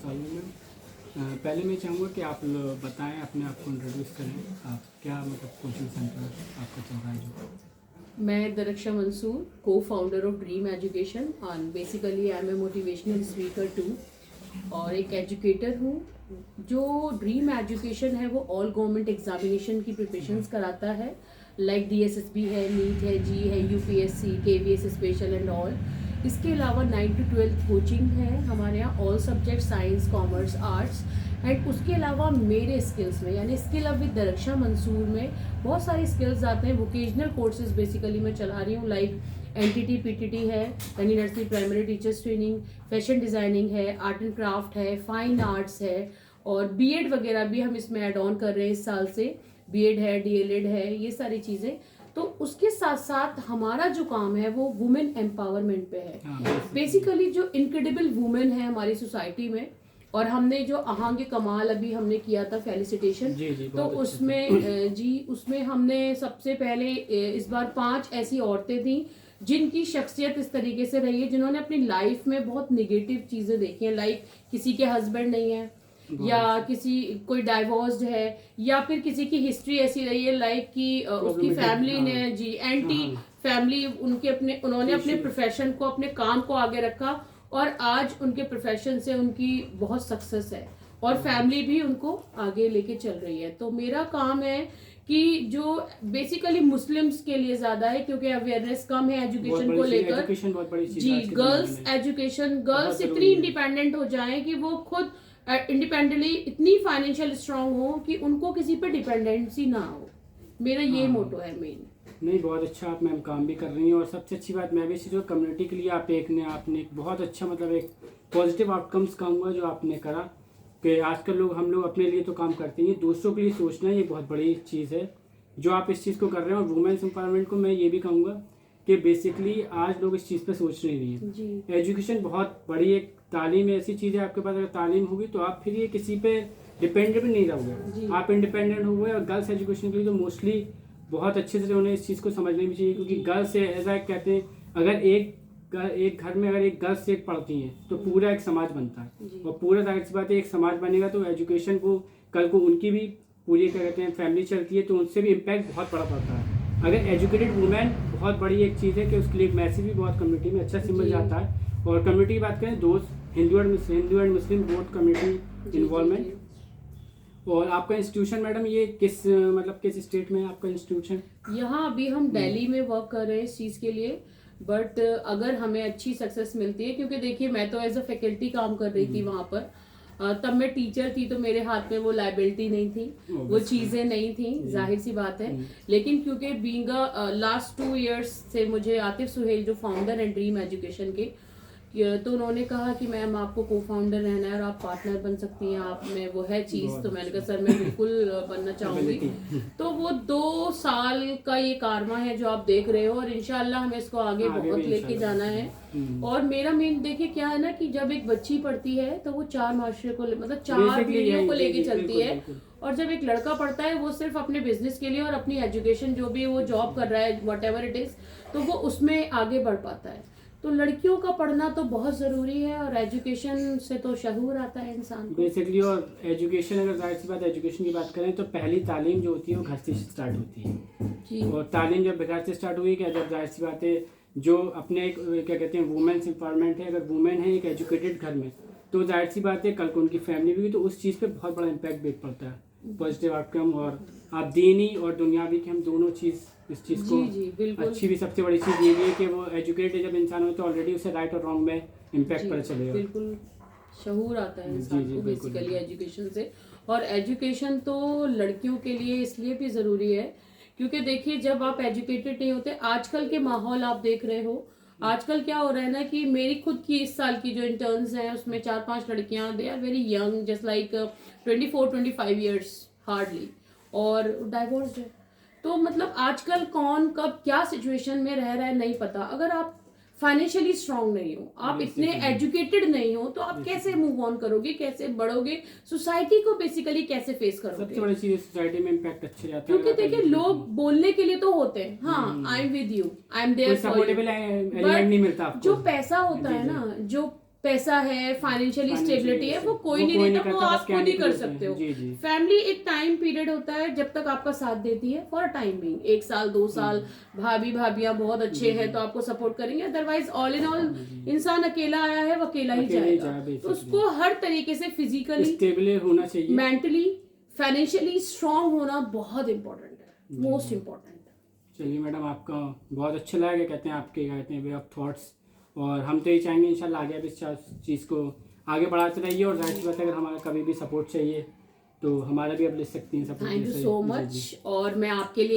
सवाल है मैम। पहले मैं चाहूँगा कि आप बताएं, अपने आप को इंट्रोड्यूस करें। आप क्या मतलब कोचिंग सेंटर आपका चल रहा है जो? मैं Darakhsha Mansoor, cofounder of dream education and basically I am a motivational speaker too और एक एजुकेटर हूँ। जो ड्रीम एजुकेशन है वो ऑल गवर्नमेंट एग्जामिनेशन की प्रिपरेशंस कराता है, लाइक DSSB है, नीट है, जी है, UPSC, KVS special and all. इसके अलावा 9 to 12 कोचिंग है हमारे यहाँ, all subject science, commerce, arts. And उसके अलावा मेरे स्किल्स में यानी स्किल अप विद दरक्षा मंसूर में बहुत सारे स्किल्स आते हैं। वोकेशनल कोर्सेज बेसिकली मैं चला रही हूँ, लाइक NTT PTT है यानी nursery primary teachers training, fashion designing है, आर्ट एंड क्राफ्ट है, फाइन आर्ट्स है, और BEd वगैरह भी हम इसमें ऐड ऑन कर रहे हैं इस साल से। BEd है, DLEd है, ये सारी चीज़ें। तो उसके साथ साथ हमारा जो काम है वो वुमेन एम्पावरमेंट पे है। बेसिकली जो इनक्रेडिबल वुमेन है हमारी सोसाइटी में, और हमने जो आहांगे कमाल अभी हमने किया था फेलिसिटेशन, तो उसमें हमने सबसे पहले इस बार 5 ऐसी औरतें थी जिनकी शख्सियत इस तरीके से रही है, जिन्होंने अपनी लाइफ में बहुत निगेटिव चीजें देखी हैं, लाइक किसी के हस्बैंड नहीं है, या किसी कोई डाइवोर्स्ड है, या फिर किसी की हिस्ट्री ऐसी रही है लाइक कि उसकी फैमिली ने एंटी फैमिली उन्होंने अपने प्रोफेशन को, अपने काम को आगे रखा, और आज उनके प्रोफेशन से उनकी बहुत सक्सेस है और फैमिली भी उनको आगे लेके चल रही है। तो मेरा काम है कि जो बेसिकली मुस्लिम्स के लिए ज्यादा है, क्योंकि अवेयरनेस कम है एजुकेशन को लेकर। जी, गर्ल्स एजुकेशन, गर्ल्स इतनी इंडिपेंडेंट हो जाएं कि वो खुद इंडिपेंडेंटली इतनी फाइनेंशियल स्ट्रांग हो कि उनको किसी पे डिपेंडेंसी ना हो। मेरा ये मोटो है मेन। नहीं, बहुत अच्छा आप मैम काम भी कर रही हैं, और सबसे अच्छी बात मैं भी इसी जो कम्युनिटी के लिए आपने एक बहुत अच्छा मतलब एक पॉजिटिव आउटकम्स कहूँगा जो आपने करा, कि आजकल हम लोग अपने लिए तो काम करते हैं, दूसरों के लिए सोचना ये बहुत बड़ी चीज़ है जो आप इस चीज़ को कर रहे हैं। और वुमेन्स एम्पावरमेंट को मैं ये भी कहूँगा कि बेसिकली आज लोग इस चीज़ पर सोच नहीं है। एजुकेशन बहुत बड़ी एक तालीम ऐसी चीज़ है, आपके पास अगर तालीम होगी तो आप फिर ये किसी पे डिपेंडेंट भी नहीं रहोगे, आप इंडिपेंडेंट हो गए। और गर्ल्स एजुकेशन के लिए तो मोस्टली बहुत अच्छे से उन्हें इस चीज़ को समझनी भी चाहिए, क्योंकि गर्ल्स से ऐसा कहते हैं, अगर एक घर में अगर एक गर्ल्स एक पढ़ती हैं तो पूरा एक समाज बनता है, और पूरा जाहिर सी बात है एक समाज बनेगा तो एजुकेशन को कल को उनकी भी पूरी क्या कहते हैं फैमिली चलती है तो उनसे भी इम्पैक्ट बहुत बड़ा पड़ता है। अगर एजुकेटेड वुमेन बहुत बड़ी एक चीज़ है कि उसके लिए एक मैसेज भी बहुत कम्युनिटी में अच्छा सिंबल जाता है। और कम्युनिटी की बात करें, दोस्त Hindu and Muslim both community involvement. और आपका इंस्टीट्यूशन मैडम ये किस स्टेट में है आपका इंस्टीट्यूशन? यहाँ अभी हम दिल्ली में वर्क कर रहे हैं इस चीज़ के लिए, बट अगर हमें अच्छी सक्सेस मिलती है, क्योंकि देखिए मैं तो एज अ फैकल्टी काम कर रही थी वहाँ पर, तब मैं टीचर थी तो मेरे हाथ में वो लाइबिलिटी नहीं थी, वो चीज़ें नहीं थी, जाहिर सी बात है। लेकिन क्योंकि बीइंग लास्ट 2 इयर्स से मुझे आतिफ सुहेल जो फाउंडर है ड्रीम एजुकेशन के, तो उन्होंने कहा कि मैम आपको को फाउंडर रहना है और आप पार्टनर बन सकती हैं, आप में वो है चीज़। तो मैंने कहा सर मैं बिल्कुल बनना चाहूँगी। तो वो 2 साल का ये कारवा है जो आप देख रहे हो, और इंशाल्लाह हमें इसको आगे बहुत लेके जाना है। और मेरा मेन देखिए क्या है ना, कि जब एक बच्ची पढ़ती है तो वो 4 माशरे को मतलब 4 पीढ़ियों को लेके चलती है, और जब एक लड़का पढ़ता है वो सिर्फ अपने बिजनेस के लिए और अपनी एजुकेशन जो भी वो जॉब कर रहा है व्हाटएवर इट इज, तो वो उसमें आगे बढ़ पाता है। तो लड़कियों का पढ़ना तो बहुत ज़रूरी है, और एजुकेशन से तो शहूर आता है इंसान बेसिकली। और एजुकेशन, अगर जाहिर सी बात एजुकेशन की बात करें तो पहली तालीम जो होती है वो घर से स्टार्ट होती है। और तालीम जब घर से स्टार्ट हुई, क्या जब जाहिर सी बात है जो अपने एक क्या कहते हैं वुमेन्स एम्पावरमेंट है, अगर वुमेन है एक एजुकेटेड घर में, तो जाहिर सी बात है कल को उनकी फैमिली भी, तो उस चीज़ पे बहुत बड़ा इम्पैक्ट देख पड़ता है, पॉजिटिव आउटकम। और आप दीनी और दुनियावी की हम दोनों चीज़ इस चीज़ को अच्छी भी सबसे बड़ी चीज़ ये भी है कि वो एजुकेटेड जब इंसान हो तो ऑलरेडी उसे राइट और रॉन्ग में इम्पैक्ट पता चलेगा, बिल्कुल शहूर आता है इंसान को बेसिकली एजुकेशन से। और एजुकेशन तो लड़कियों के लिए इसलिए भी ज़रूरी है क्योंकि देखिए जब आप एजुकेटेड नहीं होते, आजकल के माहौल आप देख रहे हो, आजकल क्या हो रहा है ना कि मेरी खुद की इस साल की जो इंटर्न्स हैं उसमें 4-5 लड़कियां, they are very young, just like 24-25 years hardly, और डाइवोर्स्ड है। तो मतलब आजकल कौन कब क्या सिचुएशन में रह रहा है नहीं पता। अगर आप फाइनेंशियली स्ट्रांग नहीं हो, आप इतने एजुकेटेड नहीं हो, तो आप कैसे मूव ऑन करोगे, कैसे बढ़ोगे, सोसाइटी को बेसिकली कैसे फेस करोगे। सबसे बड़ी चीज सोसाइटी में इम्पैक्ट अच्छे जाता है, क्योंकि देखिए लोग बोलने के लिए तो होते हैं, हाँ I am with you, I am there for you, नहीं मिलता आपको। जो पैसा होता है ना, जो पैसा है, फाइनेंशियली Financially स्टेबिलिटी है, वो कोई वो नहीं कोई देता, नहीं वो करता, आप बस खुद ही कहने कर के लिए सकते हो। जी, जी। फैमिली एक टाइम पीरियड होता है जब तक आपका साथ देती है, फॉर अ टाइम बिंग, 1 साल 2 साल, भाभियां बहुत अच्छे हैं तो आपको सपोर्ट करेंगे, अदरवाइज ऑल इन ऑल इंसान अकेला आया है, वो अकेला ही अकेले ही जाएगा। जाए, तो basically। उसको हर तरीके से फिजिकली, स्टेबल होना चाहिए। मेंटली, फाइनेंशियली स्ट्रांग होना बहुत इंपॉर्टेंट है, मोस्ट इम्पोर्टेंट। चलिए मैडम, आपका बहुत अच्छा लगा, क्या कहते हैं आपके कहते हैं वे ऑफ थॉट्स, और हम तो ये चाहेंगे इंशाल्लाह आगे भी इस चीज़ को आगे बढ़ाते रहिए, और जाहिर सी बात है अगर हमारा कभी भी सपोर्ट चाहिए तो हमारा भी आप ले सकती हैं support. Thank you so much. और मैं आपके लिए